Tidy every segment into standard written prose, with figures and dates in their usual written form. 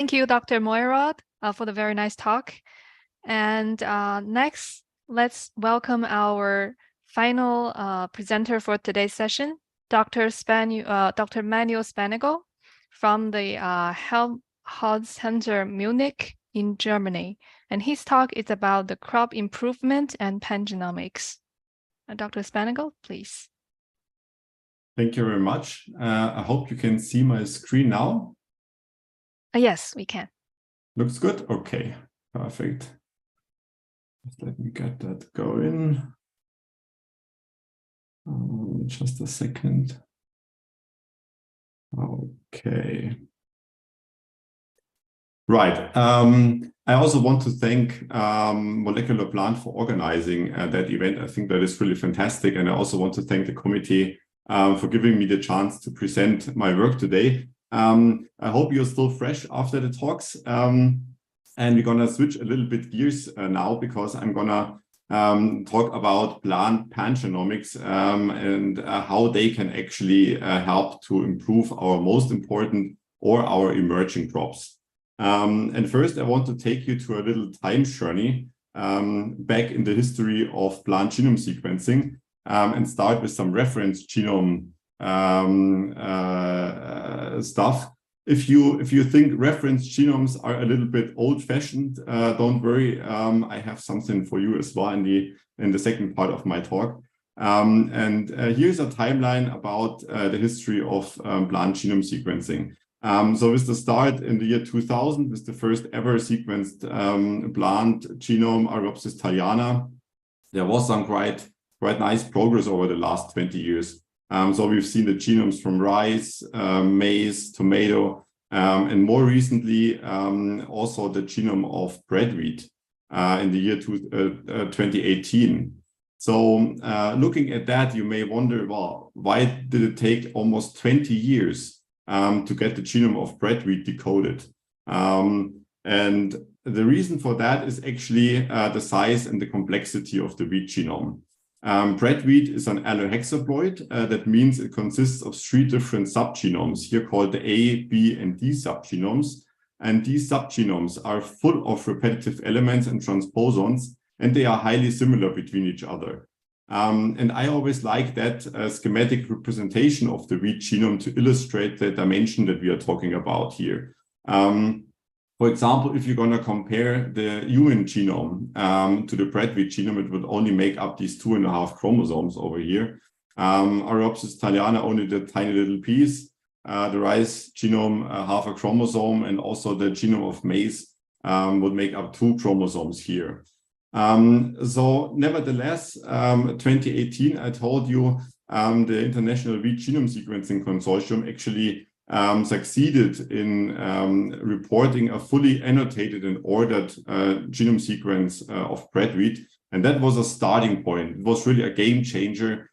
Thank you, Dr. Moirod, for the very nice talk. And next, let's welcome our final presenter for today's session, Dr. Manuel Spannagl from the HELMHOLTZ Center, Munich in Germany. And his talk is about the crop improvement and pan-genomics. Dr. Spannagl, please. Thank you very much. I hope you can see my screen now. Yes, we can. Looks good? Okay, perfect. Just let me get that going. Just a second. Okay. Right. I also want to thank Molecular Plant for organizing that event. I think that is really fantastic. And I also want to thank the committee for giving me the chance to present my work today. I hope you're still fresh after the talks. And we're going to switch a little bit gears now, because I'm going to talk about plant pan-genomics and how they can actually help to improve our most important or our emerging crops. And first, I want to take you to a little time journey back in the history of plant genome sequencing and start with some reference genome stuff. If you think reference genomes are a little bit old-fashioned, don't worry. I have something for you as well in the second part of my talk. Here's a timeline about the history of plant genome sequencing. So with the start in the year 2000, with the first ever sequenced plant genome, Aropsis thaliana, there was some quite nice progress over the last 20 years. So we've seen the genomes from rice, maize, tomato, and more recently, also the genome of bread wheat in the year 2018. So looking at that, you may wonder, well, why did it take almost 20 years to get the genome of bread wheat decoded? And the reason for that is actually the size and the complexity of the wheat genome. Bread wheat is an allohexaploid. That means it consists of 3 different subgenomes, here called the A, B, and D subgenomes. And these subgenomes are full of repetitive elements and transposons, and they are highly similar between each other. And I always like that schematic representation of the wheat genome to illustrate the dimension that we are talking about here. For example, if you're going to compare the human genome to the bread wheat genome, it would only make up these 2.5 chromosomes over here. Aropsis thaliana, only the tiny little piece. The rice genome, half a chromosome, and also the genome of maize would make up 2 chromosomes here. So nevertheless, 2018, I told you, the International Wheat Genome Sequencing Consortium actually succeeded in reporting a fully annotated and ordered genome sequence of bread wheat. And that was a starting point. It was really a game changer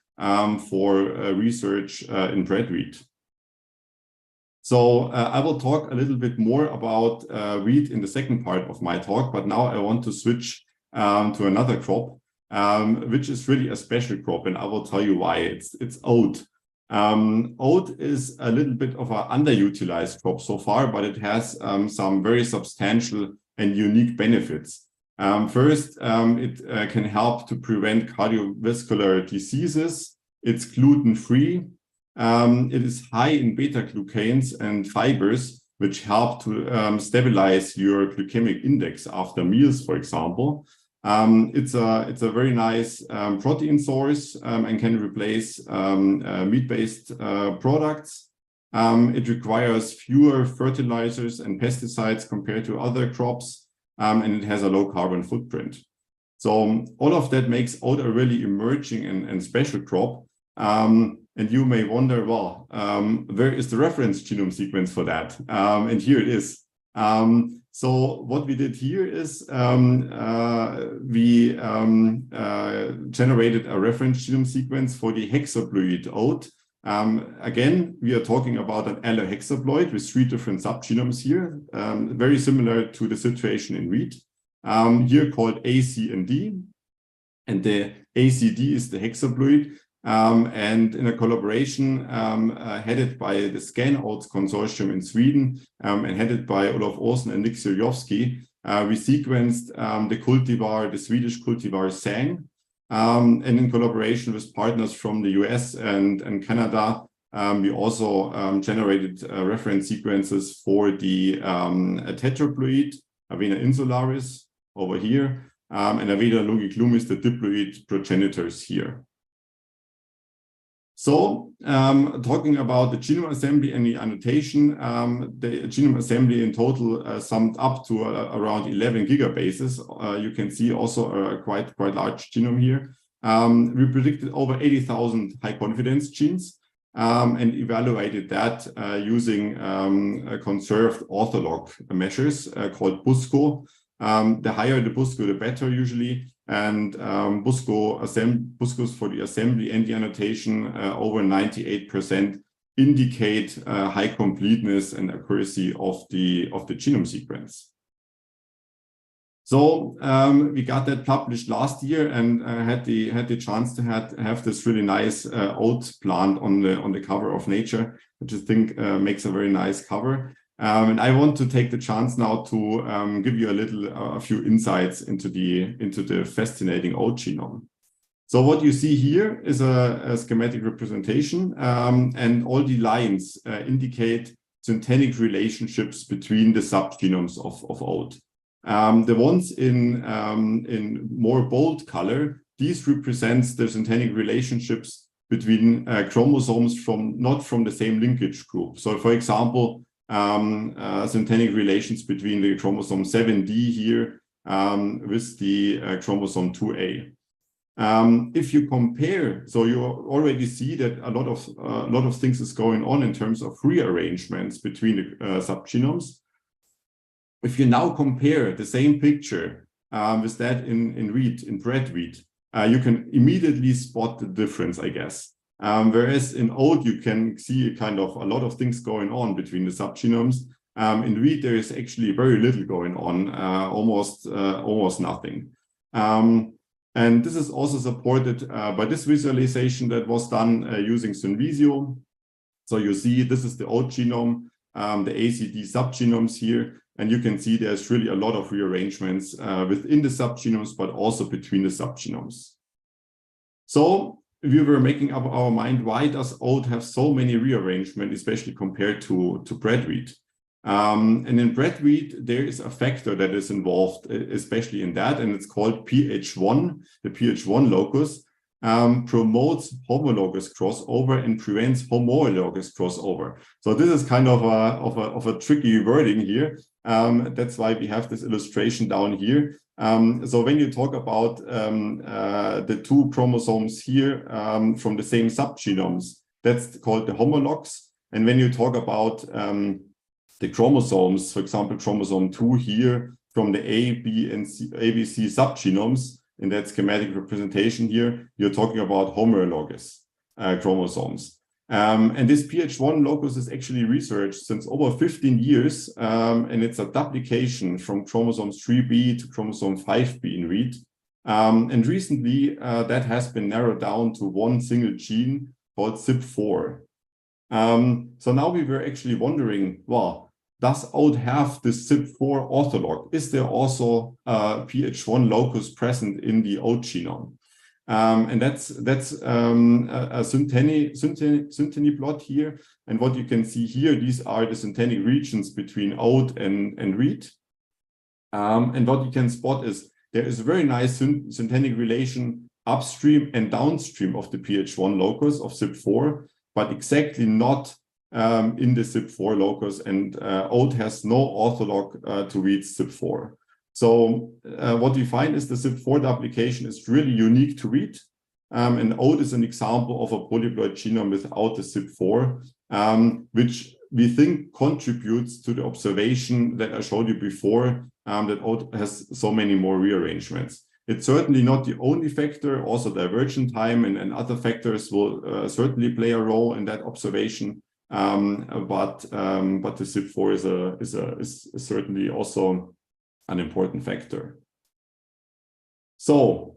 for research in bread wheat. So I will talk a little bit more about wheat in the second part of my talk, but now I want to switch to another crop, which is really a special crop, and I will tell you why. It's oat. Oat is a little bit of an underutilized crop so far, but it has some very substantial and unique benefits. First, it can help to prevent cardiovascular diseases. It's gluten-free. It is high in beta-glucans and fibers, which help to stabilize your glycemic index after meals, for example. It's a very nice protein source and can replace meat-based products. It requires fewer fertilizers and pesticides compared to other crops, and it has a low carbon footprint. So all of that makes oat a really emerging and special crop. And you may wonder, well, where is the reference genome sequence for that? And here it is. So what we did here is we generated a reference genome sequence for the hexaploid oat. Again, we are talking about an allohexaploid with 3 different subgenomes here, very similar to the situation in wheat, here called A, C, and D. And the ACD is the hexaploid. And in a collaboration headed by the Oats consortium in Sweden and headed by Olof Olsen and Nick Sirjovski, we sequenced the Swedish cultivar Sang, and in collaboration with partners from the US and Canada, we also generated reference sequences for the tetraploid, Avena insularis, over here, and Avena longiclumis, the diploid progenitors here. So, talking about the genome assembly and the annotation, the genome assembly in total summed up to around 11 gigabases. You can see also a quite large genome here. We predicted over 80,000 high confidence genes and evaluated that using conserved ortholog measures called BUSCO. The higher the BUSCO, the better usually. And BUSCOs for the assembly and the annotation over 98% indicate high completeness and accuracy of the genome sequence. So we got that published last year and had the chance to have this really nice oat plant on the cover of Nature, which I think makes a very nice cover. And I want to take the chance now to give you a few insights into the fascinating oat genome. So what you see here is a schematic representation, and all the lines indicate syntenic relationships between the subgenomes of oat. The ones in more bold color, these represents the syntenic relationships between chromosomes not from the same linkage group. So, for example, syntenic relations between the chromosome 7D here with the chromosome 2A. If you compare, so you already see that a lot of things is going on in terms of rearrangements between the subgenomes. If you now compare the same picture with that in bread wheat, you can immediately spot the difference, I guess. Whereas in oat, you can see kind of a lot of things going on between the subgenomes. In wheat, there is actually very little going on, almost nothing. And this is also supported by this visualization that was done using Synvisio. So you see, this is the oat genome, the ACD subgenomes here, and you can see there's really a lot of rearrangements within the subgenomes, but also between the subgenomes. So we were making up our mind, why does oat have so many rearrangements, especially compared to bread wheat? And in bread wheat, there is a factor that is involved, especially in that, and it's called PH1. The PH1 locus promotes homologous crossover and prevents homologous crossover. So this is kind of a tricky wording here. That's why we have this illustration down here. So when you talk about the two chromosomes here from the same subgenomes, that's called the homologs. And when you talk about the chromosomes, for example, chromosome 2 here from the A, B, and ABC subgenomes, in that schematic representation here, you're talking about homologous chromosomes. And this PH1 locus is actually researched since over 15 years, and it's a duplication from chromosome 3B to chromosome 5B in wheat. And recently, that has been narrowed down to one single gene called CYP4. So now we were actually wondering, well, does oat have this CYP4 ortholog? Is there also a PH1 locus present in the oat genome? And that's a synteny plot here. And what you can see here, these are the syntenic regions between oat and wheat. And what you can spot is there is a very nice syntenic relation upstream and downstream of the PH1 locus of CYP4, but exactly not in the CYP4 locus, and oat has no ortholog to wheat's CYP4. So what we find is the CYP4 duplication is really unique to wheat, and oat is an example of a polyploid genome without the CYP4, which we think contributes to the observation that I showed you before, that oat has so many more rearrangements. It's certainly not the only factor. Also, divergent time and other factors will certainly play a role in that observation. But the CYP4 is certainly also an important factor. So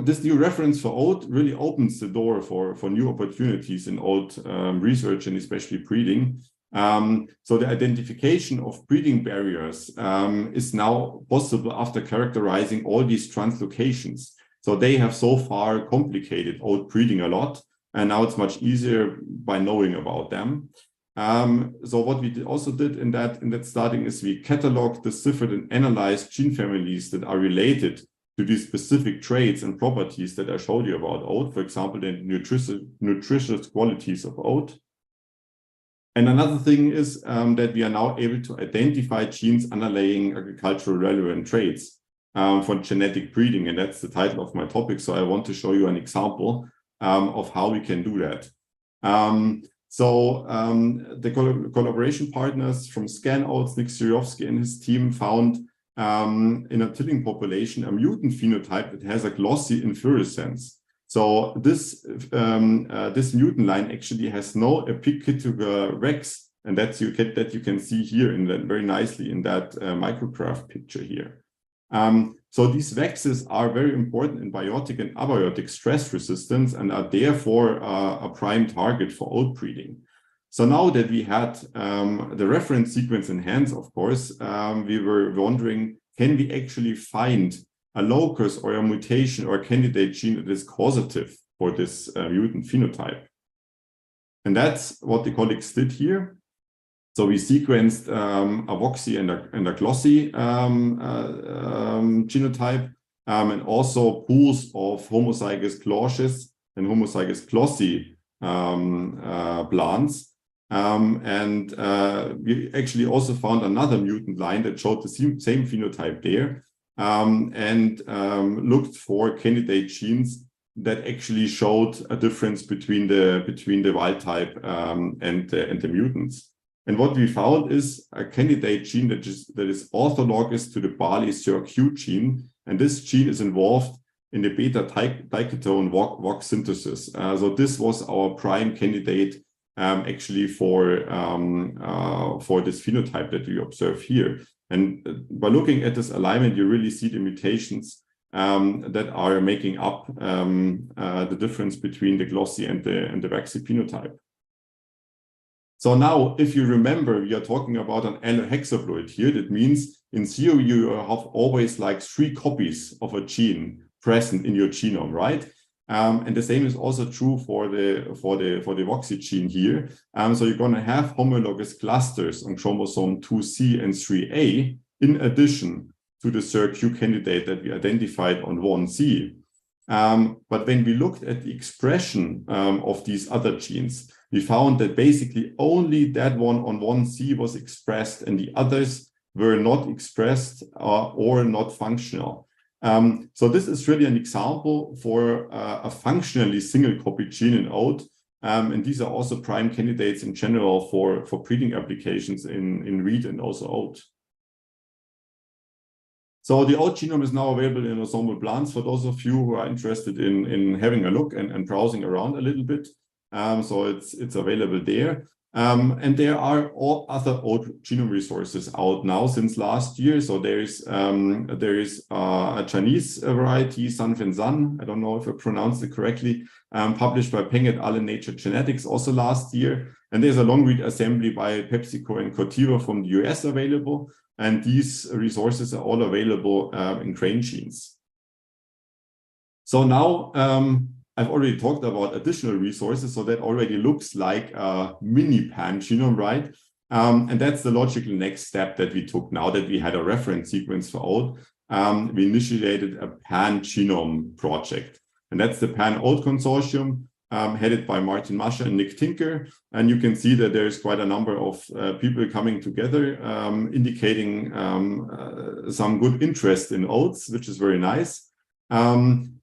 this new reference for oat really opens the door for new opportunities in oat research and especially breeding. So the identification of breeding barriers is now possible after characterizing all these translocations. So they have so far complicated oat breeding a lot, and now it's much easier by knowing about them. So what we also did in that study is we cataloged, deciphered, and analyzed gene families that are related to these specific traits and properties that I showed you about oat, for example, the nutritious qualities of oat. And another thing is that we are now able to identify genes underlying agricultural relevant traits for genetic breeding, and that's the title of my topic. So I want to show you an example of how we can do that. The collaboration partners from Spannagl, Nick Syrovsky and his team found in a tilling population a mutant phenotype that has a glossy inflorescence. So this mutant line actually has no epicutical rex, and that you can see here in that very nicely in that micrograph picture here. So these vexes are very important in biotic and abiotic stress resistance and are therefore a prime target for oat breeding. So now that we had the reference sequence in hand, of course, we were wondering, can we actually find a locus or a mutation or a candidate gene that is causative for this mutant phenotype? And that's what the colleagues did here. So we sequenced a voxy and a glossy genotype, and also pools of homozygous glossus and homozygous glossy plants. We actually also found another mutant line that showed the same phenotype there, and looked for candidate genes that actually showed a difference between the wild type and the mutants. And what we found is a candidate gene that is orthologous to the barley SIRQ gene, and this gene is involved in the beta diketone VOC synthesis. So this was our prime candidate actually for this phenotype that we observe here. And by looking at this alignment, you really see the mutations that are making up the difference between the glossy and the waxy phenotype. So now, if you remember, we are talking about an allohexaploid here. That means in theory, you have always like 3 copies of a gene present in your genome, right? And the same is also true for the voxy gene here. So you're going to have homologous clusters on chromosome 2C and 3A, in addition to the SIRQ candidate that we identified on 1C. But when we looked at the expression of these other genes, we found that basically only that one on 1C was expressed and the others were not expressed or not functional. So this is really an example for a functionally single copy gene in oat. And these are also prime candidates in general for breeding applications in wheat and also oat. So the oat genome is now available in Ensemble Plants for those of you who are interested in having a look and browsing around a little bit. So it's available there. And there are all other oat genome resources out now since last year. So there is a Chinese variety, Sanfenzan, I don't know if I pronounced it correctly, published by Peng et al. In Nature Genetics also last year. And there's a long read assembly by PepsiCo and Corteva from the US available. And these resources are all available in grain genes. So now, I've already talked about additional resources, so that already looks like a mini pan-genome, right? And that's the logical next step that we took now that we had a reference sequence for oat. We initiated a pan-genome project, and that's the Pan-Oat Consortium, headed by Martin Mascher and Nick Tinker. And you can see that there's quite a number of people coming together, indicating some good interest in oats, which is very nice.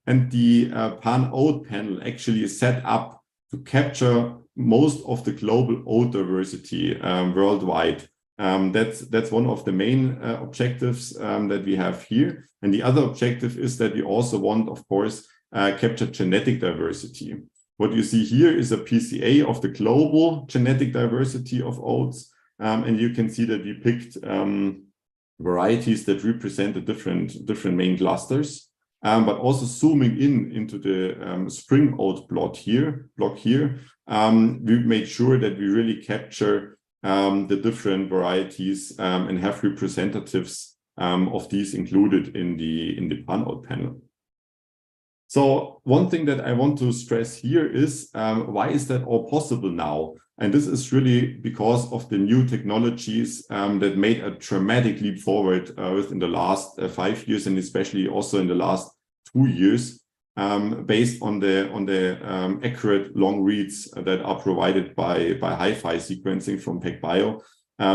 And the pan-oat panel actually is set up to capture most of the global oat diversity worldwide. That's one of the main objectives that we have here. And the other objective is that we also want, of course, capture genetic diversity. What you see here is a PCA of the global genetic diversity of oats. And you can see that we picked varieties that represent the different main clusters. but also zooming into the spring oat block here, we made sure that we really capture the different varieties and have representatives of these included in the pan oat panel. So one thing that I want to stress here is why is that all possible now? And this is really because of the new technologies that made a dramatic leap forward within the last 5 years, and especially also in the last 2 years, based on the accurate long reads that are provided by hi-fi sequencing from PacBio,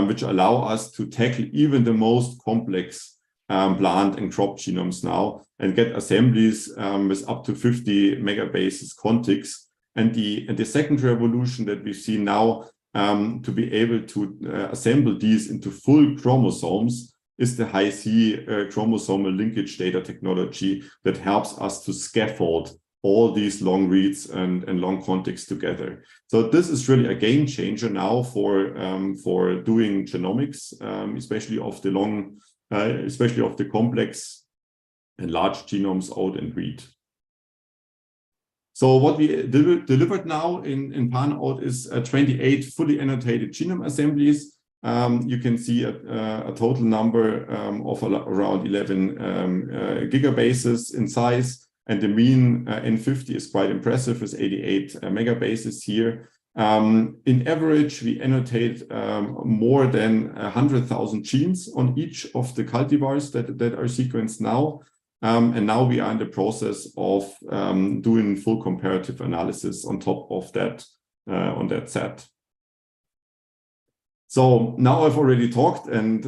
which allow us to tackle even the most complex plant and crop genomes now and get assemblies with up to 50 megabases contigs. And the second revolution that we see now to be able to assemble these into full chromosomes is the high-C chromosomal linkage data technology that helps us to scaffold all these long reads and long contigs together. So this is really a game changer now for doing genomics, especially of the complex and large genomes, oat and wheat. So what we delivered now in pan oat is 28 fully annotated genome assemblies. You can see a total number of around 11 gigabases in size, and the mean N50 is quite impressive, with 88 megabases here. In average, we annotate more than 100,000 genes on each of the cultivars that are sequenced now. And now we are in the process of doing full comparative analysis on top of that, on that set. So now I've already talked and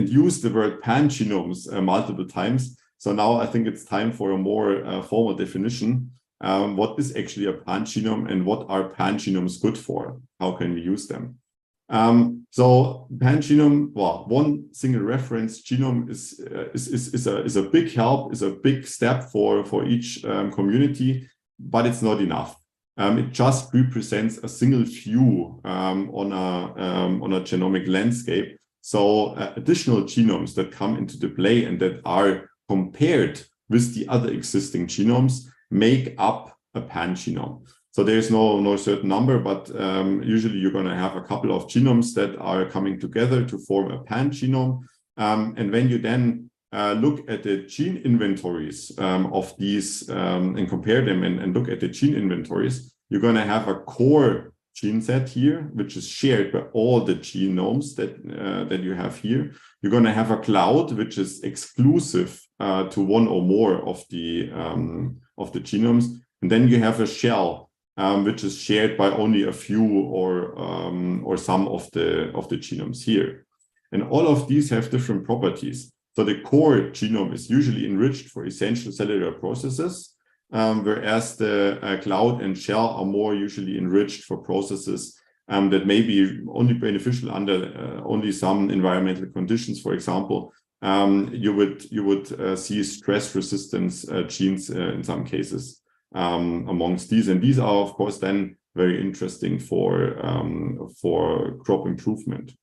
used the word pan-genomes multiple times. So now I think it's time for a more formal definition. What is actually a pan-genome and what are pan-genomes good for? How can we use them? So pan-genome, well, one single reference genome is a big help, is a big step for each community, but it's not enough. It just represents a single view on a genomic landscape. So additional genomes that come into the play and that are compared with the other existing genomes make up a pan-genome. So there's no certain number, but usually you're going to have a couple of genomes that are coming together to form a pan-genome. And when you then look at the gene inventories of these and compare them and look at the gene inventories, you're going to have a core gene set here, which is shared by all the genomes that you have here. You're going to have a cloud, which is exclusive to one or more of the genomes. And then you have a shell, which is shared by only a few or some of the genomes here. And all of these have different properties. So the core genome is usually enriched for essential cellular processes, whereas the cloud and shell are more usually enriched for processes that may be only beneficial under only some environmental conditions. For example, you would see stress resistance genes in some cases amongst these, and these are of course then very interesting for crop improvement.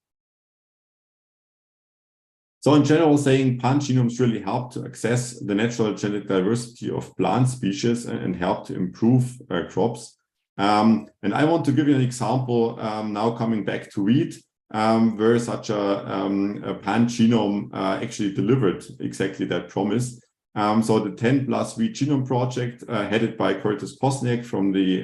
So in general, saying pan-genomes really help to access the natural genetic diversity of plant species and help to improve crops. And I want to give you an example now coming back to wheat, where such a pan-genome actually delivered exactly that promise. So the 10+ Wheat Genome Project, headed by Curtis Posniak from the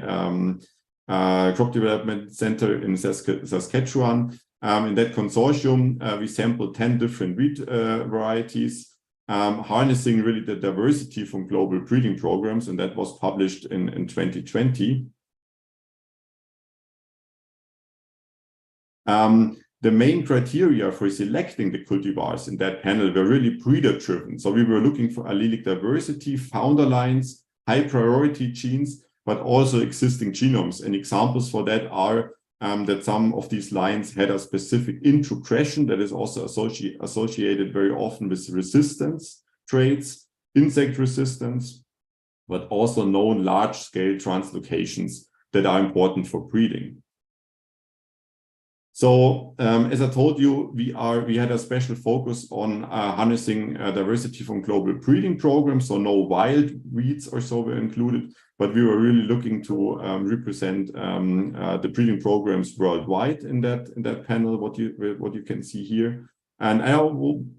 Crop Development Center in Saskatchewan. In that consortium, we sampled 10 different wheat varieties, harnessing really the diversity from global breeding programs, and that was published in 2020. The main criteria for selecting the cultivars in that panel were really breeder-driven. So we were looking for allelic diversity, founder lines, high priority genes, but also existing genomes. And examples for that are that some of these lines had a specific introgression that is also associated very often with resistance traits, insect resistance, but also known large-scale translocations that are important for breeding. So as I told you, we had a special focus on harnessing diversity from global breeding programs. So no wild weeds or so were included, but we were really looking to represent the breeding programs worldwide in that panel. What you can see here, and I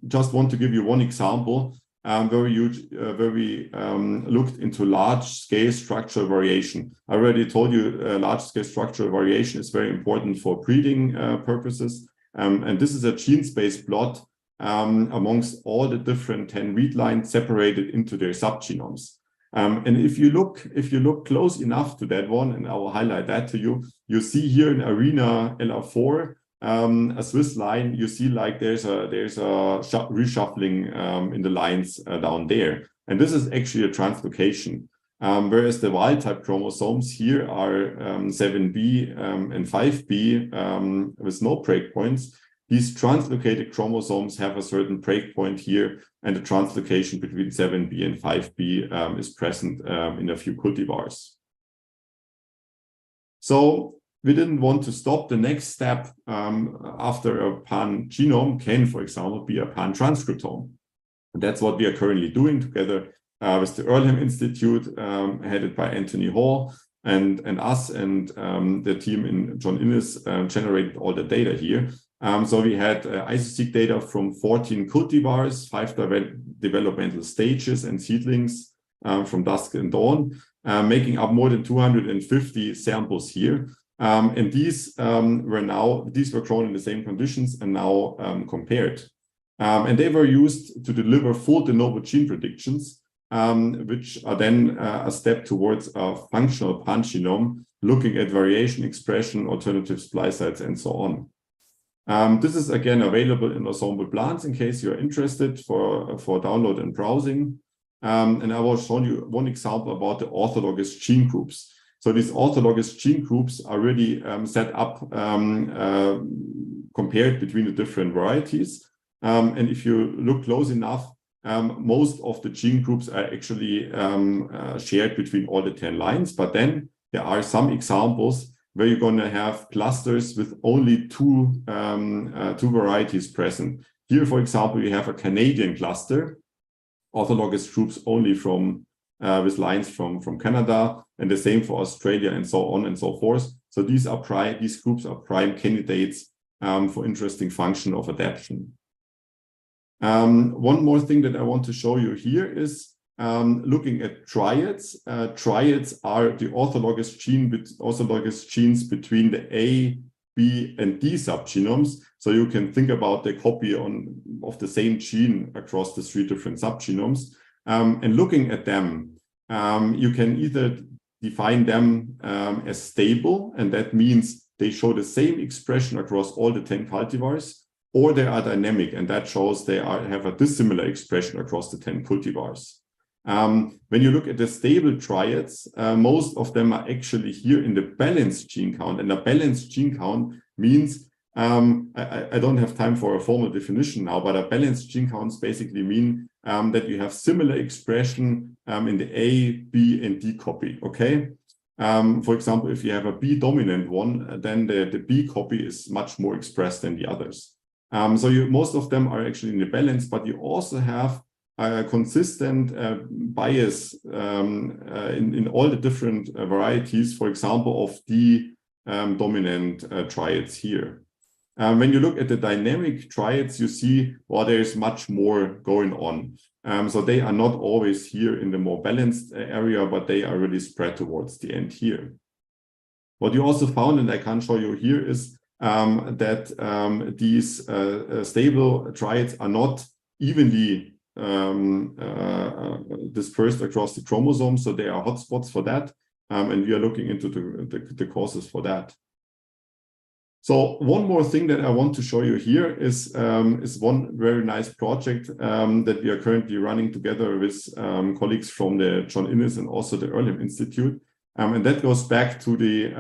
just want to give you one example where we looked into large-scale structural variation. I already told you large-scale structural variation is very important for breeding purposes. And this is a gene space plot amongst all the different 10 read lines separated into their subgenomes. And if you look close enough to that one, and I will highlight that to you, you see here in arena LR4, a Swiss line, you see like there's a reshuffling in the lines down there. And this is actually a translocation. Whereas the wild type chromosomes here are 7b and 5b with no breakpoints. These translocated chromosomes have a certain breakpoint here, and the translocation between 7b and 5b is present in a few cultivars. So we didn't want to stop. The next step after a pan-genome can, for example, be a pan-transcriptome. That's what we are currently doing together with the Earlham Institute, headed by Anthony Hall, and us, and the team in John Innes generated all the data here. So we had isoseq data from 14 cultivars, 5 developmental stages and seedlings from dusk and dawn, making up more than 250 samples here. And these were grown in the same conditions and now compared. And they were used to deliver full de novo gene predictions, which are then a step towards a functional pan-genome, looking at variation expression, alternative splice sites, and so on. This is again available in Ensemble Plants in case you're interested for download and browsing. And I will show you one example about the orthologous gene groups. So these orthologous gene groups are really set up compared between the different varieties. And if you look close enough, most of the gene groups are actually shared between all the 10 lines. But then there are some examples where you're going to have clusters with only two varieties present. Here, for example, you have a Canadian cluster, orthologous groups only from with lines from Canada, and the same for Australia, and so on and so forth. So these groups are prime candidates for interesting function of adaptation. One more thing that I want to show you here is looking at triads. Triads are the orthologous genes between the A, B, and D subgenomes. So you can think about the copy of the same gene across the 3 different subgenomes. And looking at them, you can either define them as stable, and that means they show the same expression across all the 10 cultivars, or they are dynamic, and that shows they have a dissimilar expression across the 10 cultivars. When you look at the stable triads, most of them are actually here in the balanced gene count, and a balanced gene count means I don't have time for a formal definition now, but a balanced gene counts basically mean that you have similar expression in the A, B, and D copy, okay? For example, if you have a B dominant one, then the B copy is much more expressed than the others. So most of them are actually in the balance, but you also have a consistent bias in all the different varieties, for example, of D dominant triads here. When you look at the dynamic triads, you see, well, there's much more going on. So they are not always here in the more balanced area, but they are really spread towards the end here. What you also found, and I can show you here, is that these stable triads are not evenly dispersed across the chromosomes. So there are hotspots for that. And we are looking into the causes for that. So one more thing that I want to show you here is one very nice project that we are currently running together with colleagues from the John Innes and also the Earlham Institute. And that goes back to the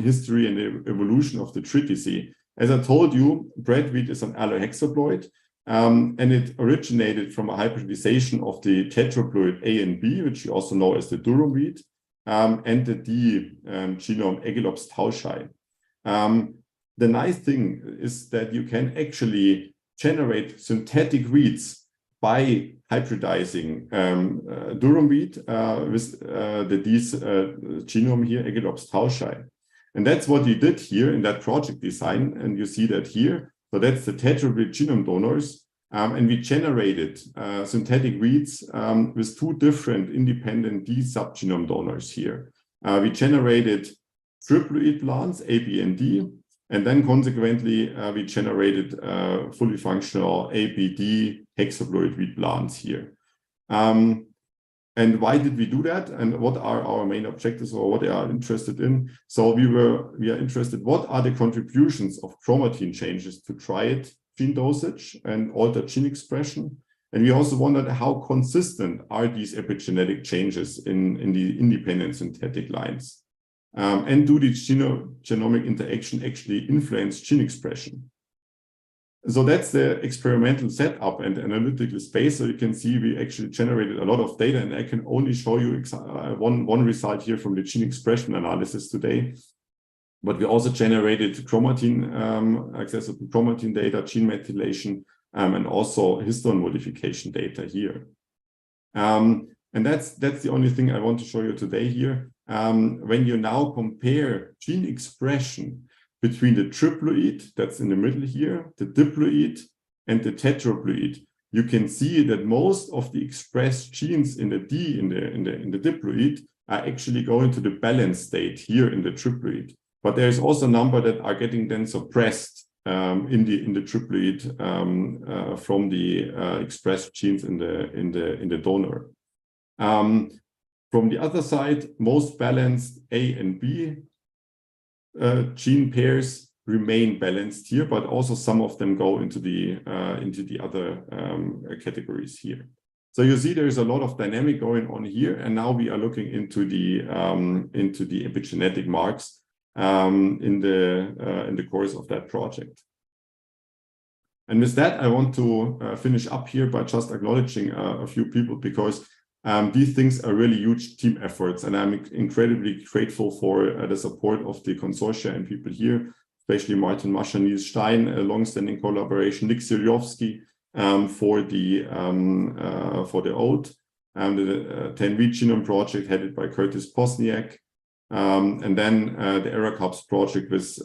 history and the evolution of the triticale. As I told you, bread wheat is an allohexaploid, and it originated from a hybridization of the tetraploid A and B, which you also know as the durum wheat, and the D genome Aegilops tauschei. the nice thing is that you can actually generate synthetic reads by hybridizing durum wheat with the D's genome here, Aegilops tauschei. And that's what we did here in that project design. And you see that here. So that's the tetraploid genome donors. And we generated synthetic reads with two different independent D subgenome donors here. We generated triploid plants, A, B, and D. And then consequently, we generated fully functional A, B, D hexaploid wheat plants here. And why did we do that? And what are our main objectives, or what they are interested in? So we are interested, what are the contributions of chromatin changes to triad gene dosage and altered gene expression? And we also wondered how consistent are these epigenetic changes in the independent synthetic lines? And do the genomic interaction actually influence gene expression? So that's the experimental setup and analytical space. So you can see we actually generated a lot of data, and I can only show you one result here from the gene expression analysis today. But we also generated chromatin, accessible chromatin data, gene methylation, and also histone modification data here. And that's the only thing I want to show you today here. When you now compare gene expression between the triploid, that's in the middle here, the diploid, and the tetraploid, you can see that most of the expressed genes in the D in the diploid are actually going to the balanced state here in the triploid. But there's also a number that are getting then suppressed in the triploid from the expressed genes in the donor. From the other side, most balanced A and B gene pairs remain balanced here, but also some of them go into the other categories here. So you see there is a lot of dynamic going on here, and now we are looking into the epigenetic marks in the course of that project. And with that, I want to finish up here by just acknowledging a few people, because these things are really huge team efforts, and I'm incredibly grateful for the support of the consortia and people here, especially Martin Mascher, Nils Stein, a long-standing collaboration, Nick Siliowski for the oat, the 10-week genome project headed by Curtis Posniak, and then the ERA-CUPS project with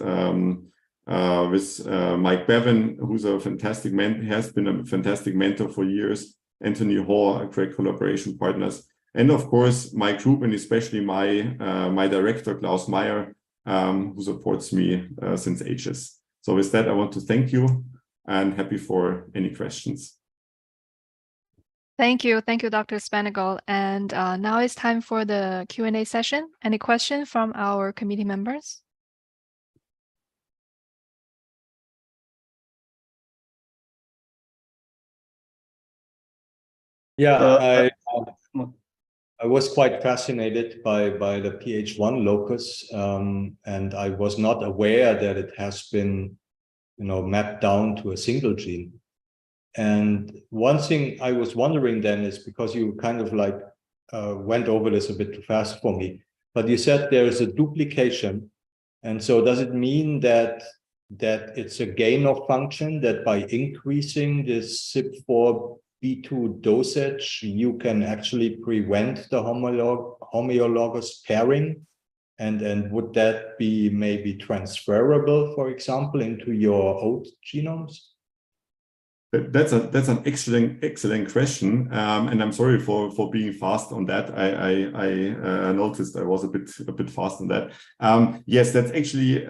Mike Bevan, who's a fantastic has been a fantastic mentor for years. Anthony Hoare, great collaboration partners, and of course my group, and especially my director Klaus Meyer, who supports me since ages. So with that, I want to thank you and happy for any questions. Thank you, Dr. Spannagl. And now it's time for the Q&A session. Any questions from our committee members? Yeah, I was quite fascinated by the PH1 locus, and I was not aware that it has been, mapped down to a single gene. And one thing I was wondering then is, because you kind of like went over this a bit too fast for me, but you said there is a duplication, and so does it mean that it's a gain of function, that by increasing this CYP4B2 dosage, you can actually prevent the homologous pairing? And would that be maybe transferable, for example, into your oat genomes? That's an excellent question, and I'm sorry for being fast on that. I noticed I was a bit fast on that. Yes, that's actually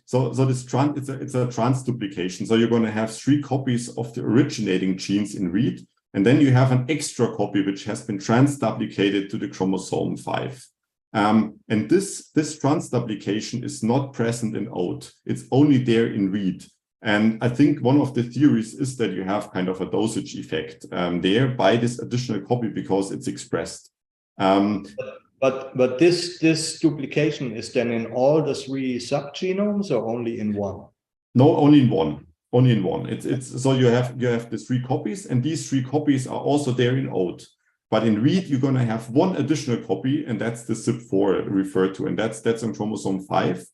so this it's a transduplication. So you're going to have 3 copies of the originating genes in read, and then you have an extra copy which has been transduplicated to the chromosome 5. And this transduplication is not present in oat. It's only there in read. And I think one of the theories is that you have kind of a dosage effect there by this additional copy, because it's expressed. But this duplication is then in all the 3 subgenomes, or only in one? No, only in one. Only in one. It's so you have the 3 copies, and these 3 copies are also there in oat. But in read, you're going to have one additional copy, and that's the CYP4 referred to, and that's on chromosome 5.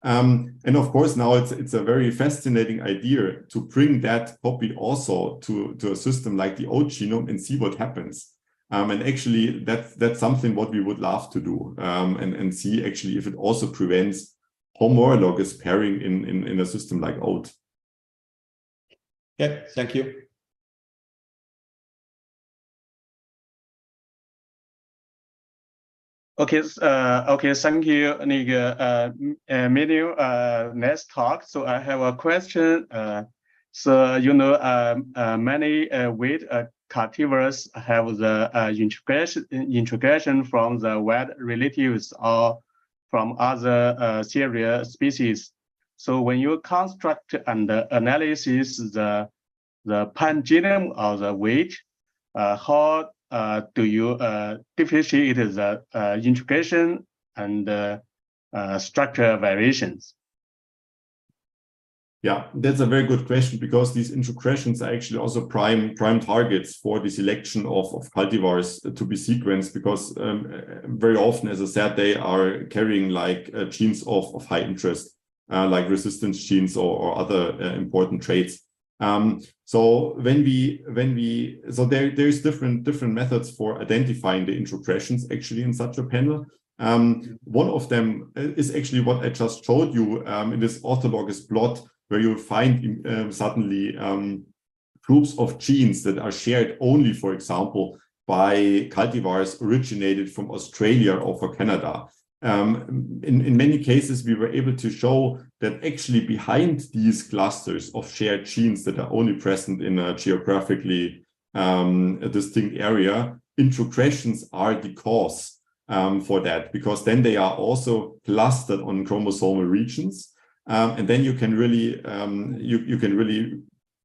And of course, now it's a very fascinating idea to bring that copy also to a system like the oat genome and see what happens. And actually, that's something what we would love to do, and see actually if it also prevents homologous pairing in a system like oat. Yeah, thank you. Okay, thank you, Manuel. Let's talk. So I have a question. So many wheat cultivars have the integration from the wild relatives or from other cereal species. So when you construct and analysis the pan-genome of the wheat, how do you differentiate the integration and structure variations? Yeah, that's a very good question, because these integrations are actually also prime targets for the selection of cultivars to be sequenced, because very often, as I said, they are carrying like genes of high interest, like resistance genes or other important traits. So there's different methods for identifying the introgressions actually in such a panel. One of them is actually what I just showed you in this orthologous plot, where you find suddenly groups of genes that are shared only, for example, by cultivars originated from Australia or for Canada. In many cases, we were able to show that actually behind these clusters of shared genes that are only present in a geographically distinct area, introgressions are the cause for that, because then they are also clustered on chromosomal regions. And then you can really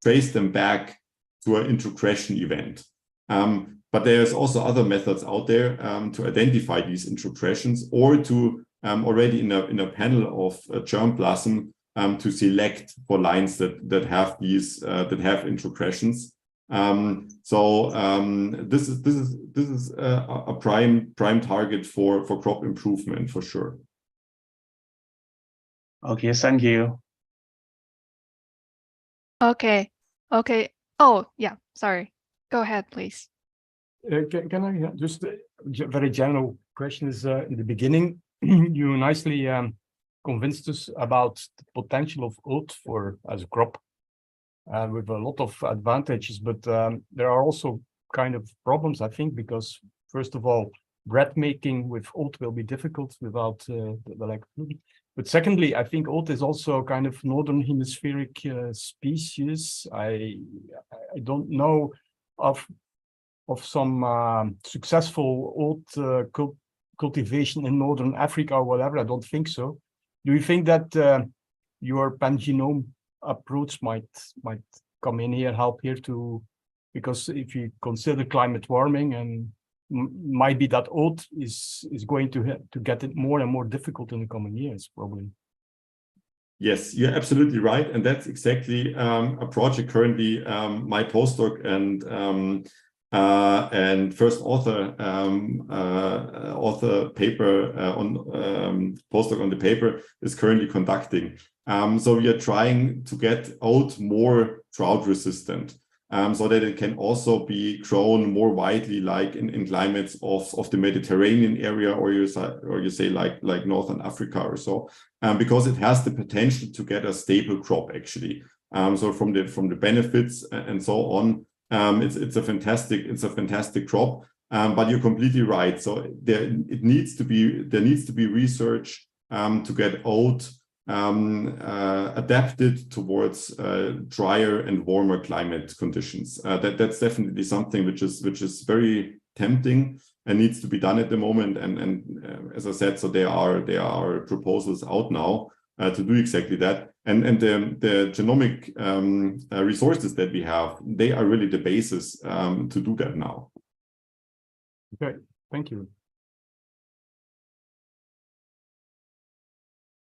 trace them back to an introgression event. But there's also other methods out there to identify these introgressions, or to already in a panel of germplasm to select for lines that have these introgressions. This is a prime target for crop improvement for sure. Okay, thank you. Okay. Oh, yeah, sorry. Go ahead, please. Can I just very general question is in the beginning, you nicely convinced us about the potential of oat as a crop with a lot of advantages, but there are also kind of problems, I think, because first of all, bread making with oat will be difficult without the lack of gluten. But secondly, I think oat is also kind of northern hemispheric species. I don't know of some successful oat cultivation in northern Africa or whatever. I don't think so. Do you think that your pan-genome approach might come in here, help here to, because if you consider climate warming, and might be that oat is going to get it more and more difficult in the coming years, probably. Yes, you're absolutely right, and that's exactly a project currently. My postdoc and first author paper on postdoc on the paper is currently conducting. So we are trying to get oat more drought resistant, so that it can also be grown more widely, like in climates of the Mediterranean area, or you say like Northern Africa or so, because it has the potential to get a stable crop actually. So from the benefits and so on, it's a fantastic crop. But you're completely right. So there needs to be research to get oat adapted towards drier and warmer climate conditions. That's definitely something which is very tempting and needs to be done at the moment. And as I said, so there are proposals out now to do exactly that. And the genomic resources that we have, they are really the basis to do that now. Okay, thank you.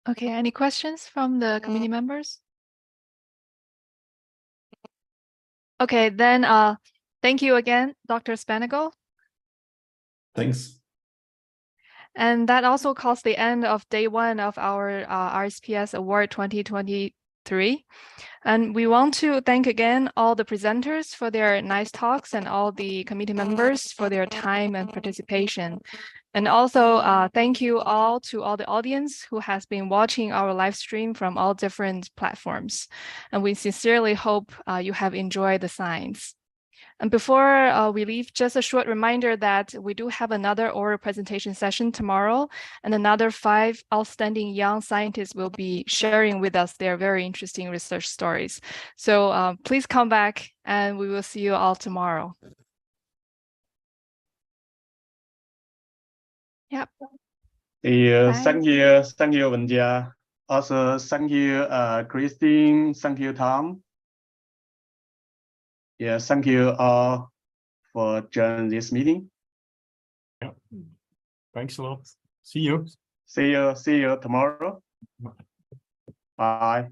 Okay, any questions from the committee members? Okay, then thank you again, Dr. Spannagl. Thanks. And that also calls the end of day one of our RSPS Award 2023. And we want to thank again all the presenters for their nice talks and all the committee members for their time and participation. And also thank you all to all the audience who has been watching our live stream from all different platforms. And we sincerely hope you have enjoyed the science. And before we leave, just a short reminder that we do have another oral presentation session tomorrow, and another 5 outstanding young scientists will be sharing with us their very interesting research stories. So please come back, and we will see you all tomorrow. Yep. Thank you, Wenjia. Also, thank you, Christine. Thank you, Tom. Yeah, thank you all for joining this meeting. Yeah. Thanks a lot. See you. See you tomorrow. Bye.